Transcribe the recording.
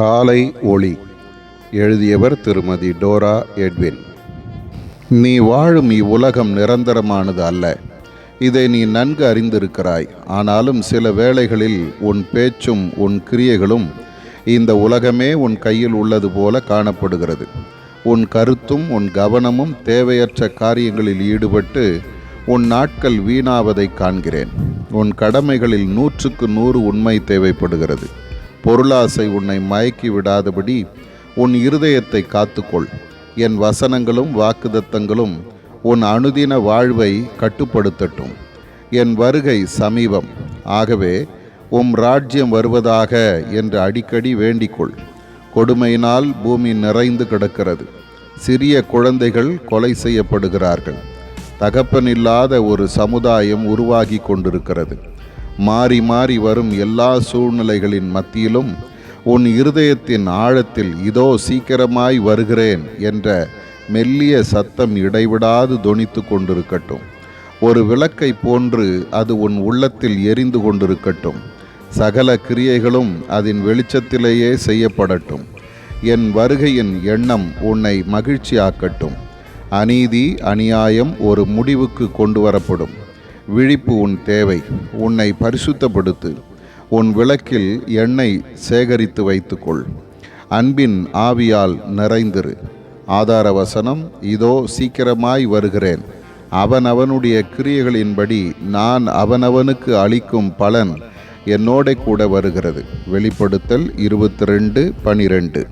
காலை ஒளி. எழுதியவர் திருமதி டோரா எட்வின். நீ வாழும் இவ்வுலகம் நிரந்தரமானது அல்ல. இதை நீ நன்கு அறிந்திருக்கிறாய். ஆனாலும் சில வேளைகளில் உன் பேச்சும் உன் கிரியைகளும் இந்த உலகமே உன் கையில் உள்ளது போல காணப்படுகிறது. உன் கருத்தும் உன் கவனமும் தேவையற்ற காரியங்களில் ஈடுபட்டு உன் நாட்கள் வீணாவதை காண்கிறேன். உன் கடமைகளில் 100க்கு 100 உண்மை தேவைப்படுகிறது. பொருளாசை உன்னை மயக்கி விடாதபடி உன் இருதயத்தை காத்துக்கொள். என் வசனங்களும் வாக்குதத்தங்களும் உன் அனுதின வாழ்வை கட்டுப்படுத்தட்டும். என் வருகை சமீபம். ஆகவே ராஜ்யம் வருவதாக என்று அடிக்கடி வேண்டிக்கொள். கொடுமையினால் பூமி நிறைந்து கிடக்கிறது. சிறிய குழந்தைகள் கொலை செய்யப்படுகிறார்கள். தகப்பனில்லாத ஒரு சமுதாயம் உருவாகி கொண்டிருக்கிறது. மாறி மாறி வரும் எல்லா சூழ்நிலைகளின் மத்தியிலும் உன் இருதயத்தின் ஆழத்தில் இதோ சீக்கிரமாய் வருகிறேன் என்ற மெல்லிய சத்தம் இடைவிடாது தொனித்து கொண்டிருக்கட்டும். ஒரு விளக்கை போன்று அது உன் உள்ளத்தில் எரிந்து கொண்டிருக்கட்டும். சகல கிரியைகளும் அதன் வெளிச்சத்திலேயே செய்யப்படட்டும். என் வருகையின் எண்ணம் உன்னை மகிழ்ச்சியாக்கட்டும். அநீதி அநியாயம் ஒரு முடிவுக்கு கொண்டு வரப்படும். விழிப்பு உன் தேவை. உன்னை பரிசுத்தப்படுத்து. உன் விளக்கில் எண்ணெய் சேகரித்து வைத்துக்கொள். அன்பின் ஆவியால் நிறைந்திரு. ஆதார வசனம், இதோ சீக்கிரமாய் வருகிறேன். அவனவனுடைய கிரியைகளின்படி நான் அவனவனுக்கு அளிக்கும் பலன் என்னோட கூட வருகிறது. வெளிப்படுத்தல் 22:12.